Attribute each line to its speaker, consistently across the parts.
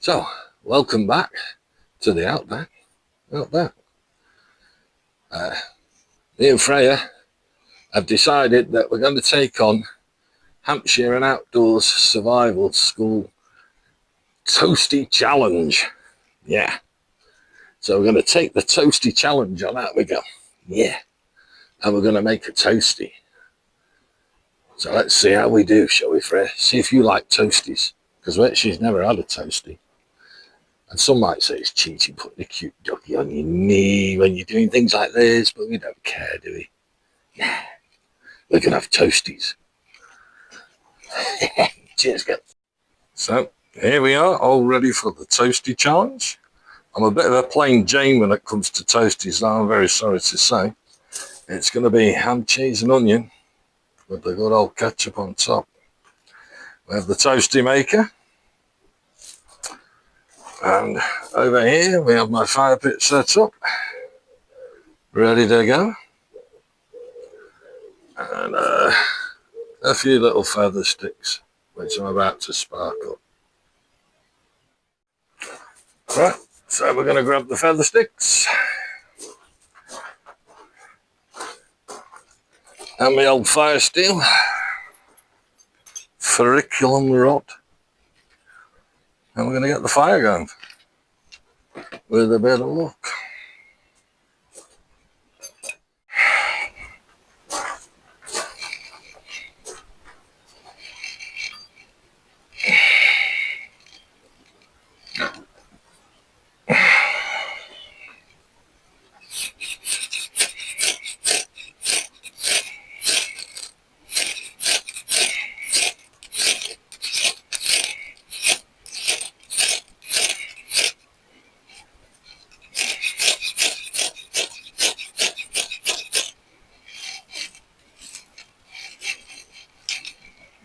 Speaker 1: So, welcome back to the Outback. Me and Freya have decided that we're going to take on Hampshire and Outdoors Survival School Toastie Challenge. Yeah. So we're going to take the Toastie Challenge on. Out we go. Yeah. And we're going to make a toastie. So let's see how we do, shall we, Freya? See if you like toasties. Because she's never had a toastie. And some might say it's cheating putting a cute ducky on your knee when you're doing things like this, but we don't care, do we? Nah, we're going to have toasties. Cheers, girl. So, here we are, all ready for the Toastie Challenge. I'm a bit of a plain Jane when it comes to toasties, I'm very sorry to say. It's going to be ham, cheese and onion with the good old ketchup on top. We have the toastie maker. And over here we have my fire pit set up, ready to go. And a few little feather sticks, which I'm about to spark up. Right, so we're going to grab the feather sticks. And my old fire steel. Curriculum rod. And we're going to get the fire going with a bit of luck.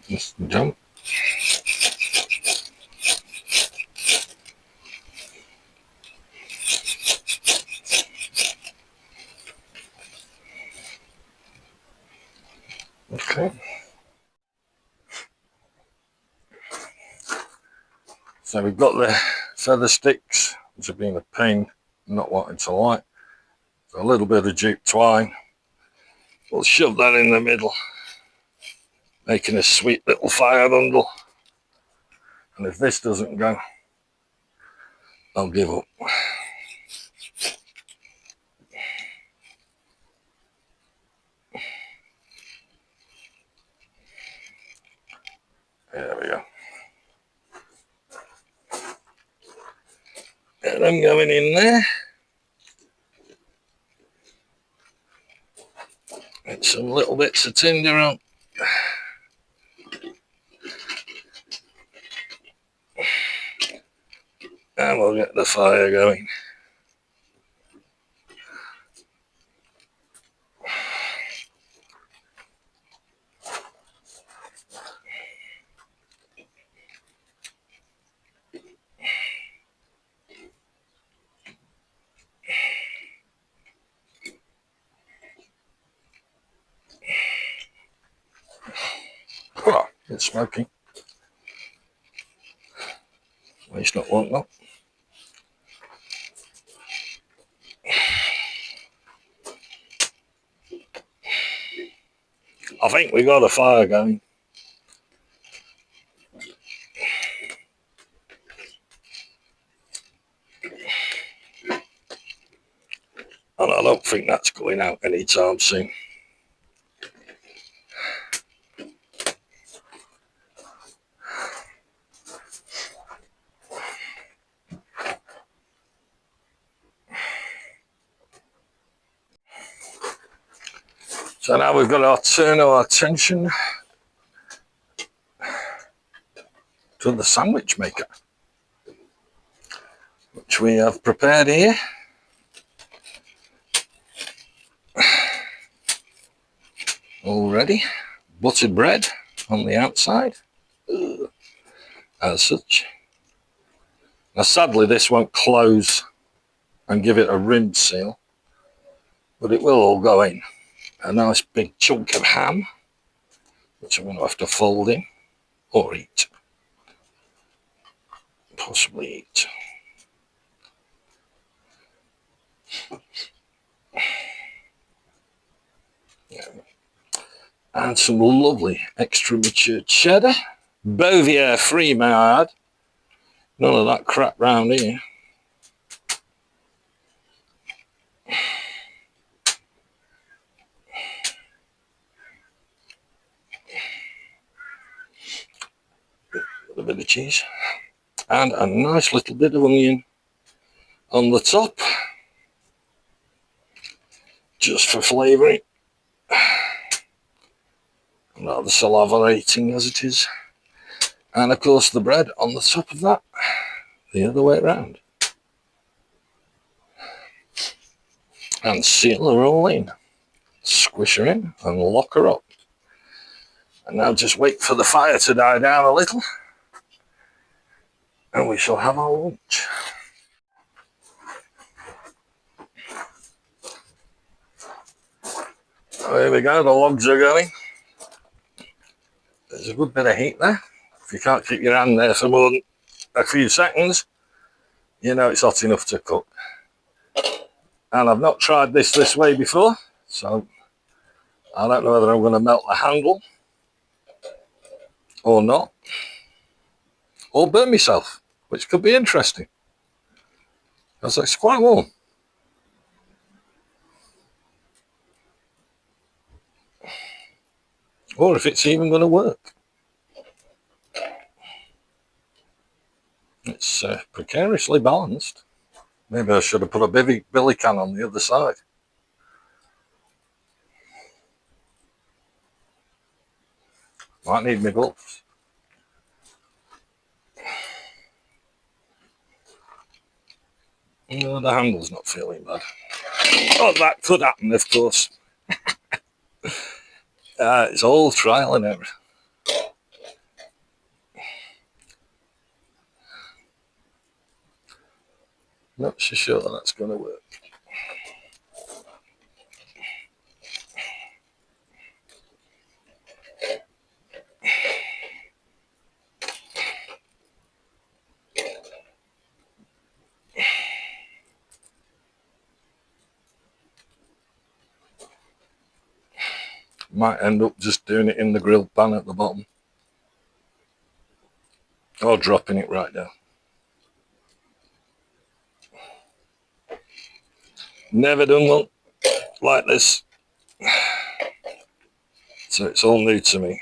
Speaker 1: Just jump. Okay. So we've got the feather sticks, which have been a pain, not wanting to light. So a little bit of jute twine. We'll shove that in the middle, making a sweet little fire bundle. And if this doesn't go, I'll give up. There we go. Get them going in there. Get some little bits of tinder on. And we'll get the fire going. Oh, it's smoking. At least not one, no. I think we got a fire going. And I don't think that's going out anytime soon. So now we've got to turn our attention to the sandwich maker, which we have prepared here. Already, buttered bread on the outside, as such. Now sadly this won't close and give it a rim seal, but it will all go in. A nice big chunk of ham, which I'm going to have to fold in or eat. possibly eat. And some lovely extra mature cheddar. Bovier free, may I add. None of that crap round here. A bit of cheese. And a nice little bit of onion on the top. Just for flavouring. Rather salivating as it is. And of course the bread on the top of that. The other way around. And seal her all in. Squish her in and lock her up. And now just wait for the fire to die down a little. And we shall have our lunch. So here we go, the logs are going. There's a good bit of heat there. If you can't keep your hand there for more than a few seconds, you know it's hot enough to cook. And I've not tried this way before, so I don't know whether I'm going to melt the handle or not, or burn myself, which could be interesting, because it's quite warm. Or if it's even going to work. It's precariously balanced. Maybe I should have put a billy can on the other side. Might need my gloves. No, the handle's not feeling bad. Oh, that could happen, of course. It's all trial and error. Not so sure that's going to work. Might end up just doing it in the grill pan at the bottom. Or dropping it right down. Never done one like this. So it's all new to me.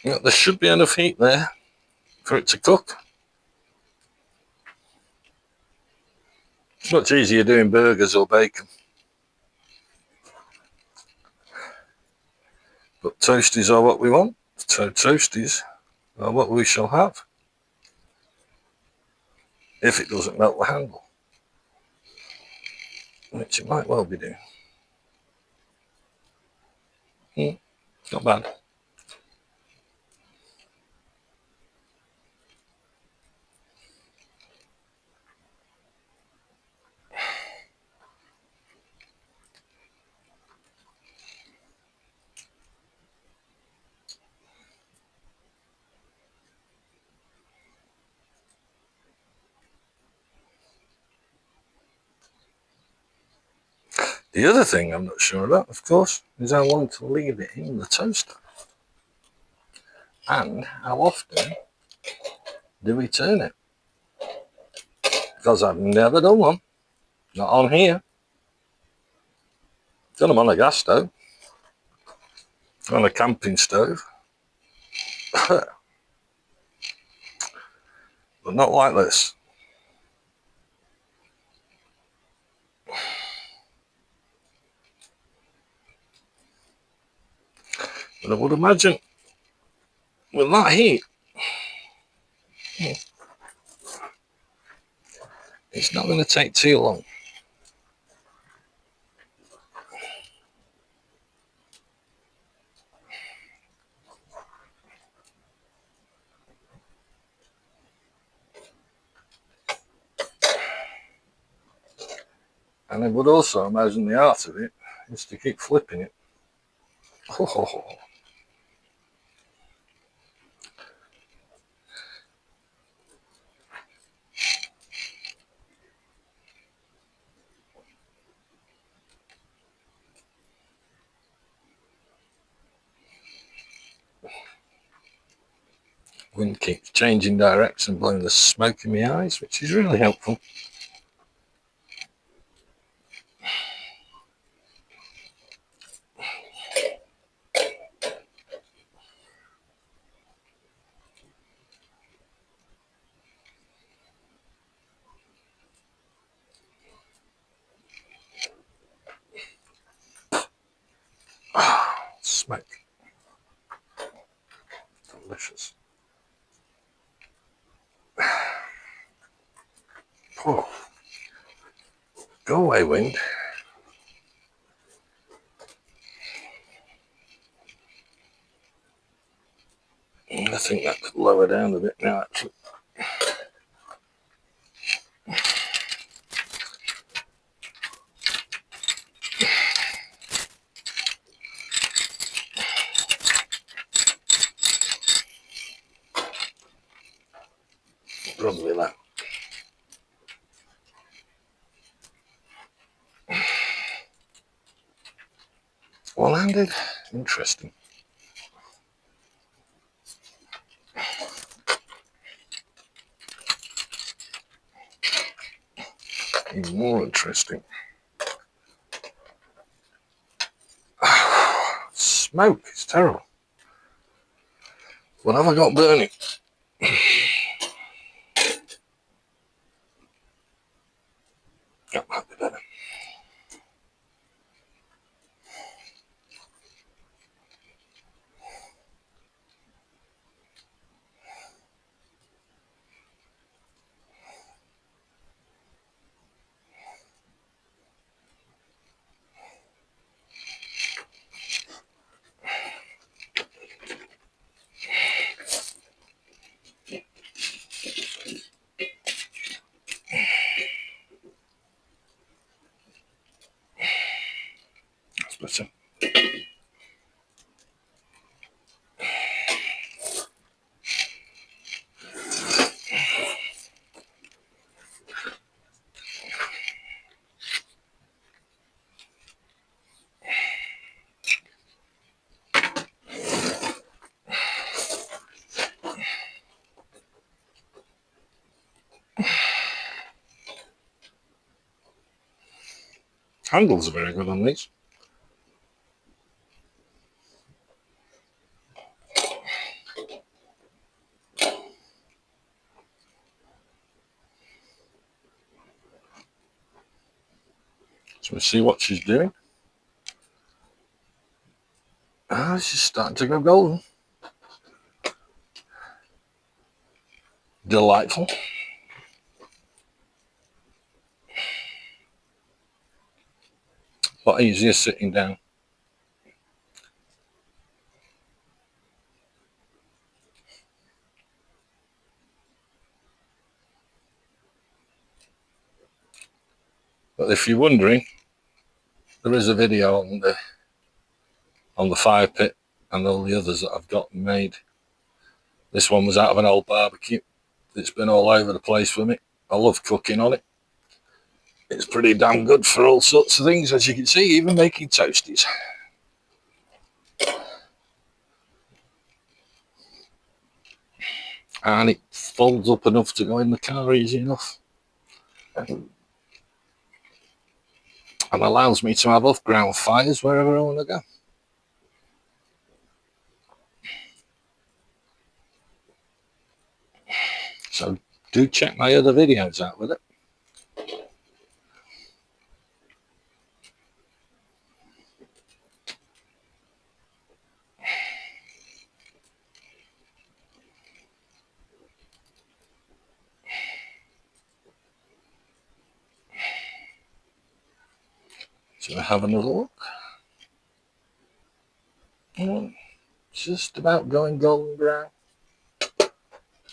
Speaker 1: Yeah, there should be enough heat there for it to cook. It's much easier doing burgers or bacon. But toasties are what we want. So toasties are what we shall have. If it doesn't melt the handle. Which it might well be doing. Not bad. The other thing I'm not sure about, of course, is how long to leave it in the toaster. And how often do we turn it? Because I've never done one. Not on here. Done them on a gas stove. On a camping stove. But not like this. But I would imagine with that heat, it's not going to take too long. And I would also imagine the art of it is to keep flipping it. Oh. Wind keeps changing direction, blowing the smoke in my eyes, which is really helpful. Smoke. Delicious. Oh. Go away, wind. I think that could lower down a bit now, actually. Probably that. Well-handed. Interesting. Even more interesting. Smoke. It's terrible. What have I got burning? That might be better. That's better. Handles are very good on these. So we'll see what she's doing. Ah, she's starting to go golden. Delightful. A lot easier sitting down. But if you're wondering, there is a video on the fire pit and all the others that I've got made. This one was out of an old barbecue. It's been all over the place for me. I love cooking on it. It's pretty damn good for all sorts of things, as you can see, even making toasties. And it folds up enough to go in the car easy enough. And allows me to have off-ground fires wherever I want to go. So do check my other videos out with it. So have another look. Just about going golden brown.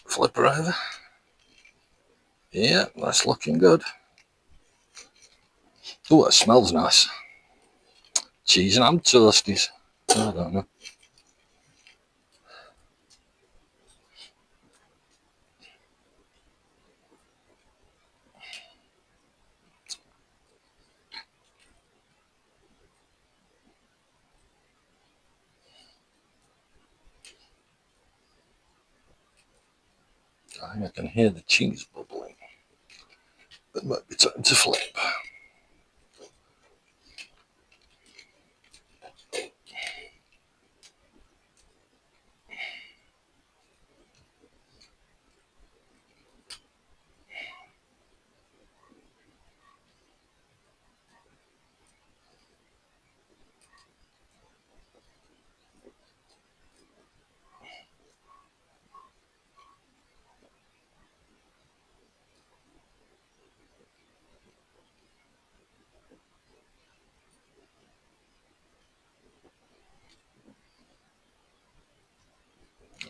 Speaker 1: Flip her over. Yeah, that's looking good. Oh, it smells nice. Cheese and ham toasties. I don't know. I think I can hear the cheese bubbling. It might be time to flip.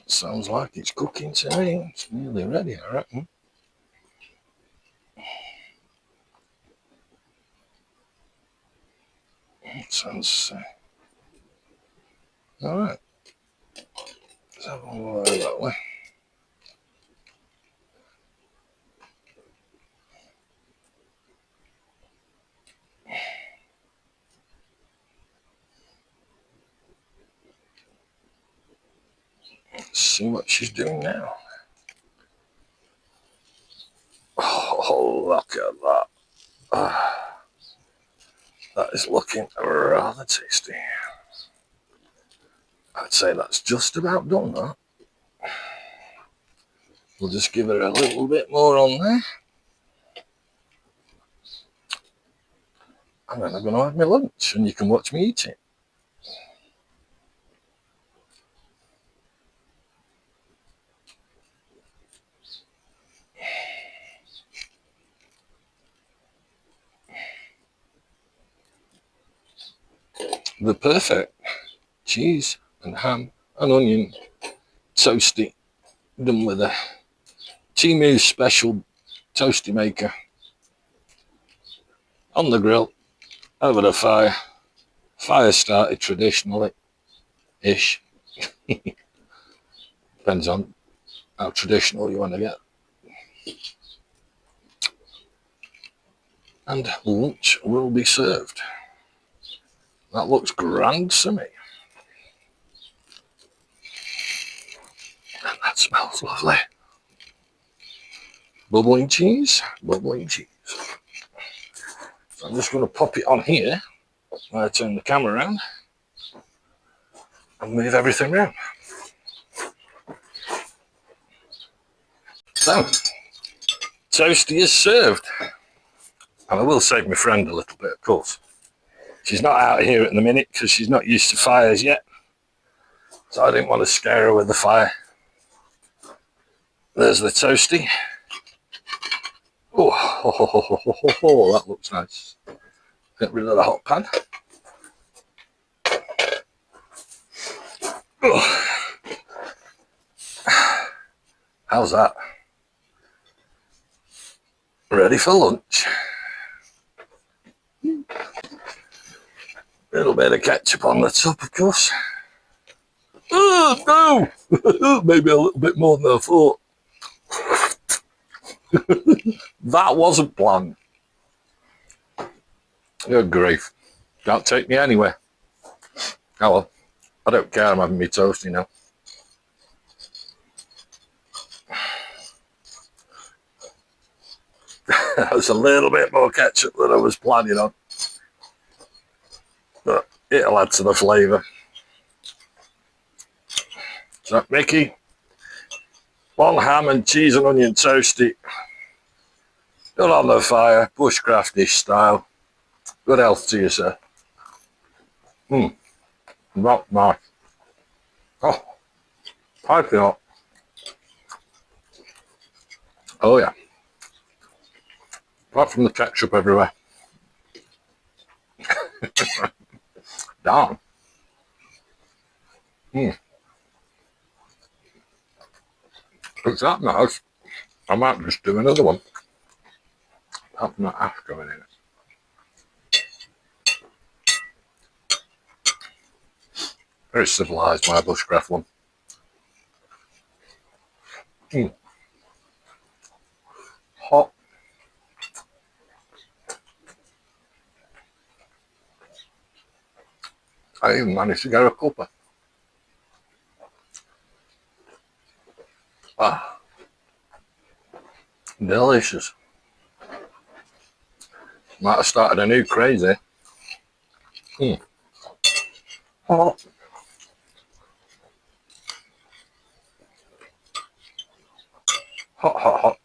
Speaker 1: Sounds like it's cooking to me. It's nearly ready, I reckon. Sounds all right. Let's have a look that way. Let's see what she's doing now. Oh, look at that. That is looking rather tasty. I'd say that's just about done, that. We'll just give it a little bit more on there. And then I'm going to have my lunch and you can watch me eat it. The perfect cheese and ham and onion toasty done with a Timu special toasty maker on the grill over the fire. Fire started traditionally-ish. Depends on how traditional you want to get. And lunch will be served. That looks grand to me. And that smells lovely. Bubbling cheese, bubbling cheese. So I'm just going to pop it on here while I turn the camera around and move everything around. So, toasty is served. And I will save my friend a little bit, of course. She's not out here at the minute because she's not used to fires yet. So I didn't want to scare her with the fire. There's the toasty. Oh, that looks nice. Get rid of the hot pan. Oh. How's that? Ready for lunch. A little bit of ketchup on the top, of course. Oh, no! Maybe a little bit more than I thought. That wasn't planned. Good grief. Can't take me anywhere. Oh well. I don't care, I'm having me toasty now. That's a little bit more ketchup than I was planning on. But it'll add to the flavour. So, Mickey, one ham and cheese and onion toasty. Done on the fire, bushcraftish style. Good health to you, sir. Not nice. Oh, piping hot. Oh yeah. Apart from the ketchup everywhere. Damn. It's that nice. I might just do another one. Apart from that ash going in it. Very civilised, my bushcraft one. Hot. I even managed to get a cuppa. Ah, delicious. Might have started a new craze here. Hot. Hot, hot, hot.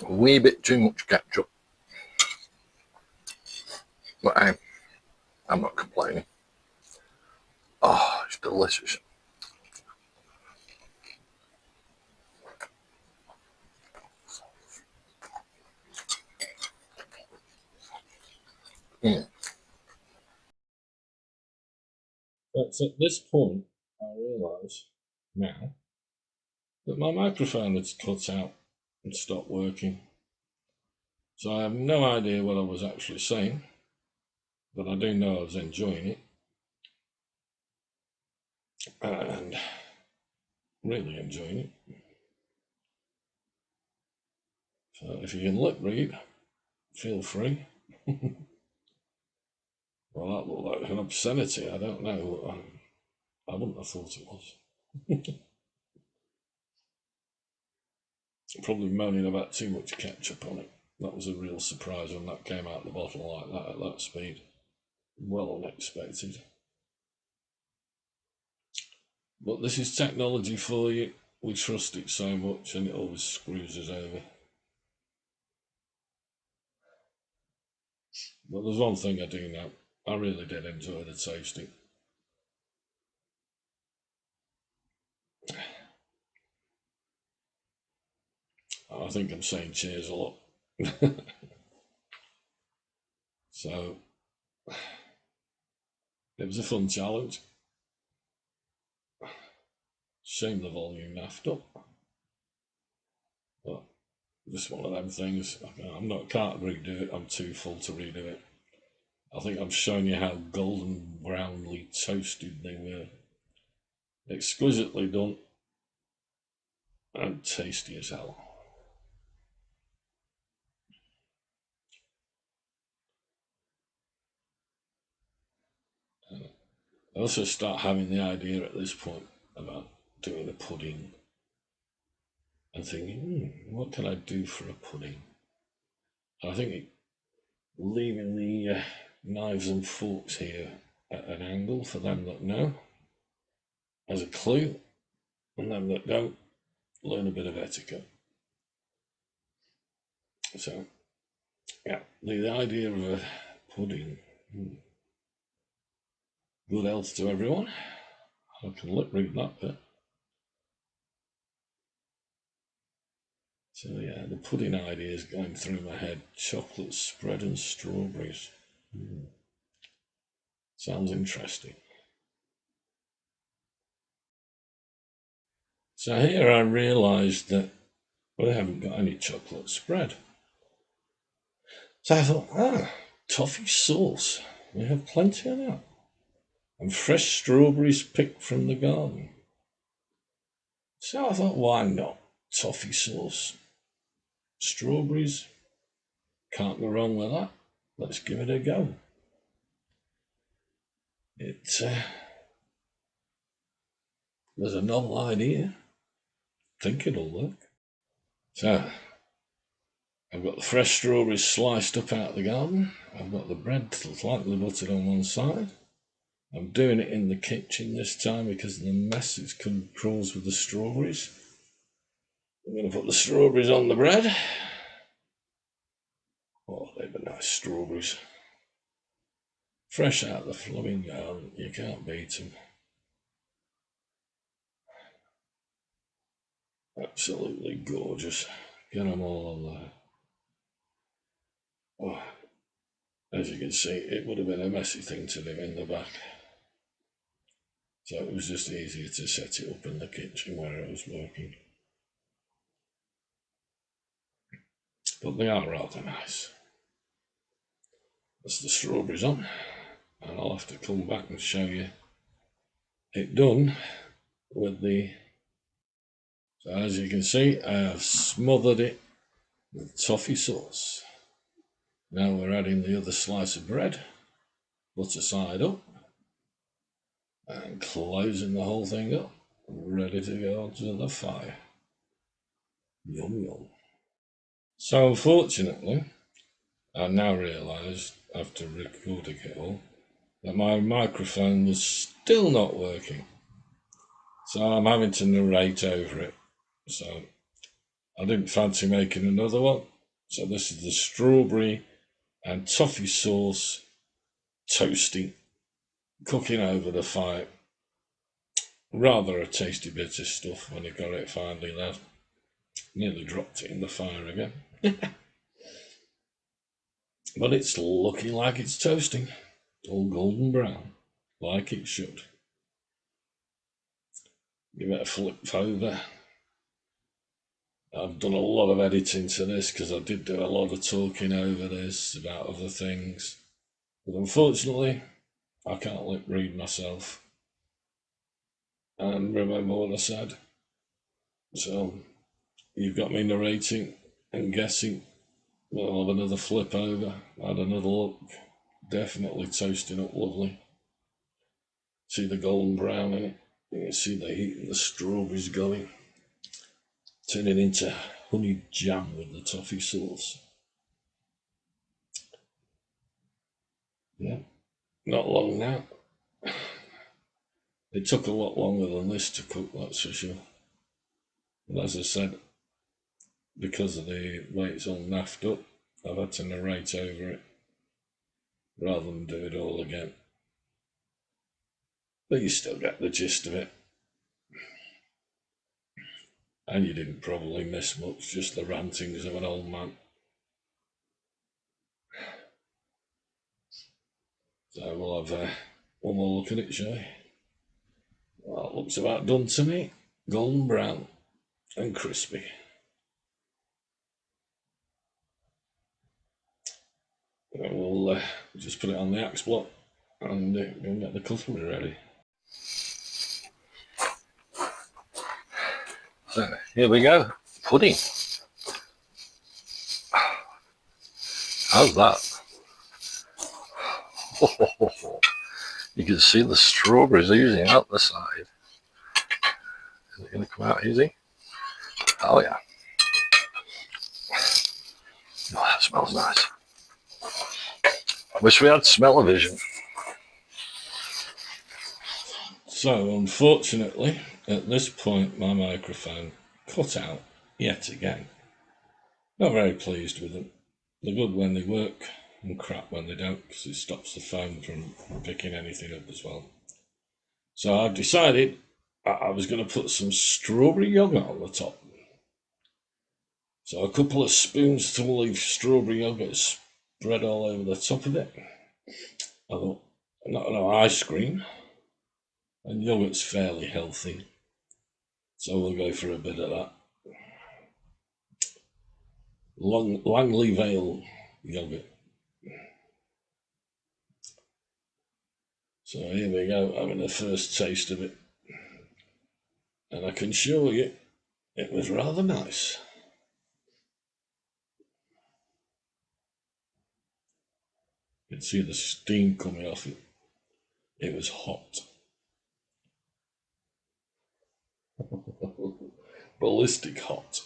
Speaker 1: A wee bit too much ketchup. But hey, I'm not complaining. Oh, it's delicious. But at this point, I realise now that my microphone had cut out and stopped working. So I have no idea what I was actually saying, but I do know I was enjoying it. And really enjoying it. So if you can lip read, feel free. Well, that looked like an obscenity. I don't know. I wouldn't have thought it was. Probably moaning about too much ketchup on it. That was a real surprise when that came out of the bottle like that at that speed. Well unexpected. But this is technology for you. We trust it so much and it always screws us over. But there's one thing I do know. I really did enjoy the tasting. I think I'm saying cheers a lot. So, it was a fun challenge. Shame the volume naffed up. But just one of them things. Can't redo it. I'm too full to redo it. I think I've shown you how golden brownly toasted they were. Exquisitely done and tasty as hell. I also start having the idea at this point about doing a pudding and thinking, what can I do for a pudding? And I think leaving the knives and forks here at an angle for them that know as a clue, and them that don't learn a bit of etiquette. So, yeah, the idea of a pudding. Good health to everyone. I can lip read that bit. So yeah, the pudding idea is going through my head. Chocolate spread and strawberries. Sounds interesting. So here I realised that we haven't got any chocolate spread. So I thought, toffee sauce. We have plenty of that. And fresh strawberries picked from the garden. So I thought, why not? Toffee sauce. Strawberries. Can't go wrong with that. Let's give it a go. It was a novel idea. Think it'll work. So I've got the fresh strawberries sliced up out of the garden. I've got the bread slightly buttered on one side. I'm doing it in the kitchen this time because of the mess it's caused with the strawberries. I'm going to put the strawberries on the bread. Oh, they were nice strawberries. Fresh out of the flumming garden, you can't beat them. Absolutely gorgeous. Get them all on there. Oh, as you can see, it would have been a messy thing to do in the back. So it was just easier to set it up in the kitchen where I was working. but they are rather nice. That's the strawberries on, and I'll have to come back and show you it done with the. So as you can see, I have smothered it with toffee sauce. Now we're adding the other slice of bread, butter side up, and closing the whole thing up, ready to go onto the fire. Yum yum. So unfortunately, I now realise, after recording it all, that my microphone was still not working. So I'm having to narrate over it. So I didn't fancy making another one. So this is the strawberry and toffee sauce toasty, cooking over the fire. Rather a tasty bit of stuff when you got it finally there. Nearly dropped it in the fire again. But it's looking like it's toasting. All golden brown, like it should. Give it a flip over. I've done a lot of editing to this because I did do a lot of talking over this about other things. But unfortunately, I can't lip read myself and remember what I said. So you've got me narrating and guessing. I'll have another flip over, add another look. Definitely toasting up lovely. See the golden brown in it. You can see the heat and the strawberries going. Turning into honey jam with the toffee sauce. Yeah, not long now. It took a lot longer than this to cook, that's for sure. But as I said, because of the way it's all naffed up, I've had to narrate over it rather than do it all again. But you still get the gist of it. And you didn't probably miss much, just the rantings of an old man. So we'll have one more look at it, shall we? Well, it looks about done to me. Golden brown and crispy. And we'll just put it on the axe block and go and get the cutlery ready. So here we go, pudding. How's that? Oh, you can see the strawberries oozing out the side. Is it going to come out easy? Oh yeah. Oh, that smells nice. Wish we had smell-o-vision. So unfortunately, at this point, my microphone cut out yet again. Not very pleased with them. They're good when they work and crap when they don't, because it stops the phone from picking anything up as well. So I've decided I was going to put some strawberry yogurt on the top. So a couple of spoonfuls of strawberry yogurt spread all over the top of it. I thought, no ice cream, and yogurt's fairly healthy, so we'll go for a bit of that. Langley Vale yogurt. So here we go, having the first taste of it. And I can assure you, it was rather nice. You can see the steam coming off it. It was hot. Ballistic hot.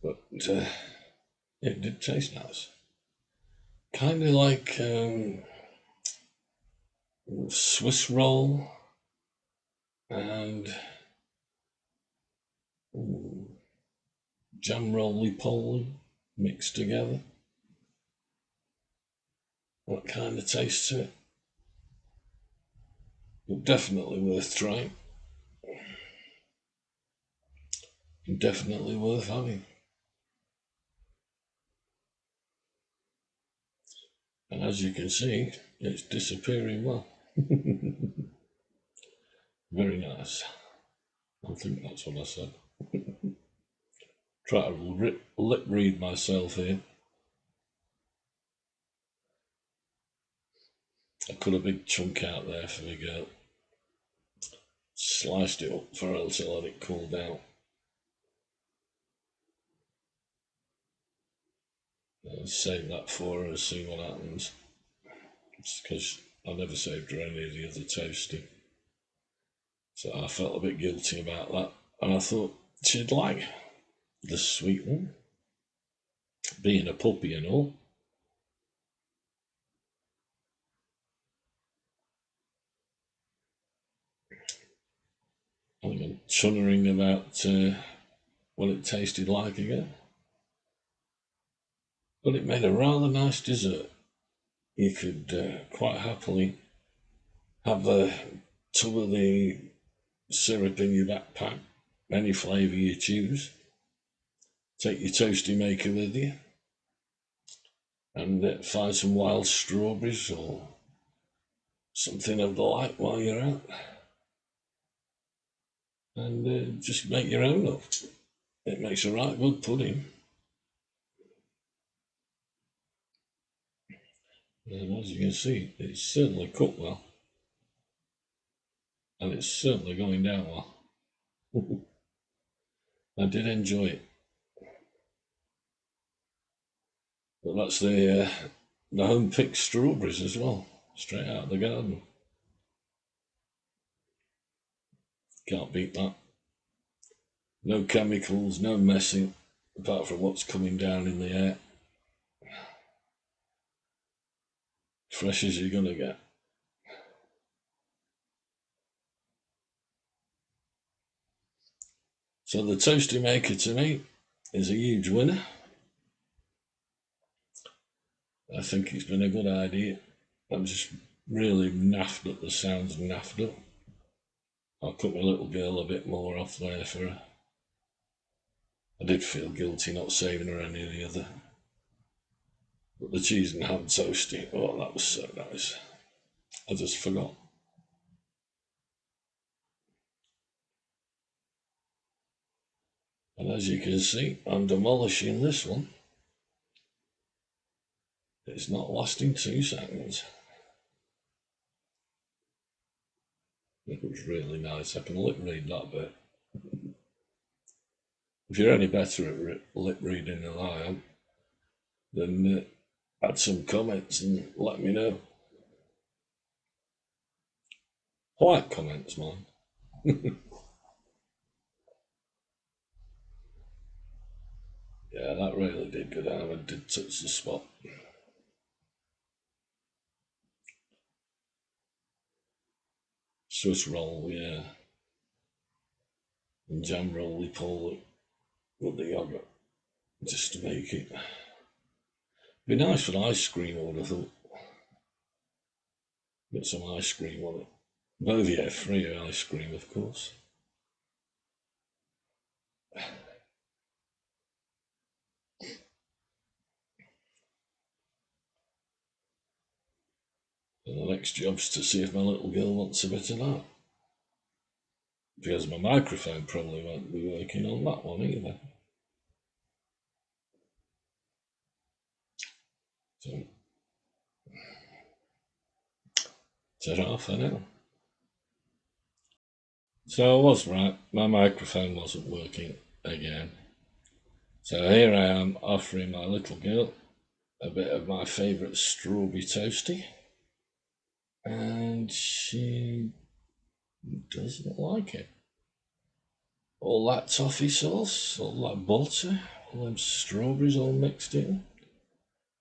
Speaker 1: But it did taste nice. Kind of like Swiss roll and jam roly-poly mixed together. What kind of taste to it? But definitely worth trying. Definitely worth having. And as you can see, it's disappearing well. Very nice. I think that's what I said. Try to lip read myself here. I cut a big chunk out there for the girl. Sliced it up for her to let it cool down. I'll save that for her and see what happens. It's because I never saved her any of the other toastie. So I felt a bit guilty about that. And I thought she'd like the sweet one, being a puppy and all. I'm chunnering about what it tasted like again. But it made a rather nice dessert. You could quite happily have the tub of the syrup in your backpack, any flavour you choose. Take your toastie maker with you and find some wild strawberries or something of the like while you're out. And just make your own up. It makes a right good pudding. And as you can see, it's certainly cooked well. And it's certainly going down well. I did enjoy it. But that's the home-picked strawberries as well, straight out of the garden. Can't beat that. No chemicals, no messing, apart from what's coming down in the air. Fresh as you're going to get. So the toastie maker to me is a huge winner. I think it's been a good idea. I'm just really naffed at the sounds of naffed up. I'll cut my little girl a bit more off there for her. I did feel guilty not saving her any of the other. But the cheese and ham toastie, oh, that was so nice. I just forgot. And as you can see, I'm demolishing this one. It's not lasting 2 seconds. It was really nice. I can lip read that bit. If you're any better at lip reading than I am, then add some comments and let me know. White comments, man. Yeah, that really did go down and did touch the spot. Swiss roll, yeah. And jam roll, we call it, with the yogurt, just to make it. Be nice for ice cream, I would have thought. Get some ice cream on it. Oh yeah, Freya ice cream, of course. And the next job's to see if my little girl wants a bit of that. Because my microphone probably won't be working on that one either. So, ta-ra for now. So I was right, my microphone wasn't working again. So here I am offering my little girl a bit of my favourite strawberry toastie. And she doesn't like it. All that toffee sauce, all that butter, all them strawberries all mixed in.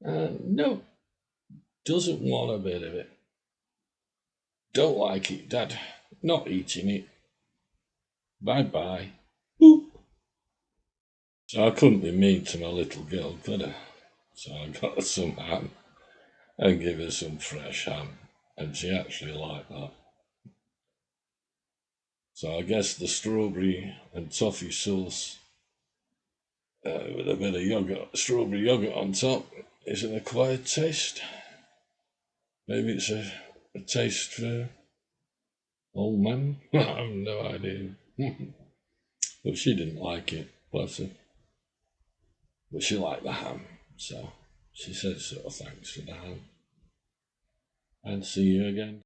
Speaker 1: No, doesn't want a bit of it. Don't like it, Dad. Not eating it. Bye-bye. Boop. So I couldn't be mean to my little girl, could I? So I got her some ham and give her some fresh ham. And she actually liked that. So I guess the strawberry and toffee sauce with a bit of yogurt, strawberry yogurt on top, is an acquired taste. Maybe it's a taste for old men. I have no idea. But she didn't like it, bless her. But she liked the ham, so she said sort of thanks for the ham. And see you again.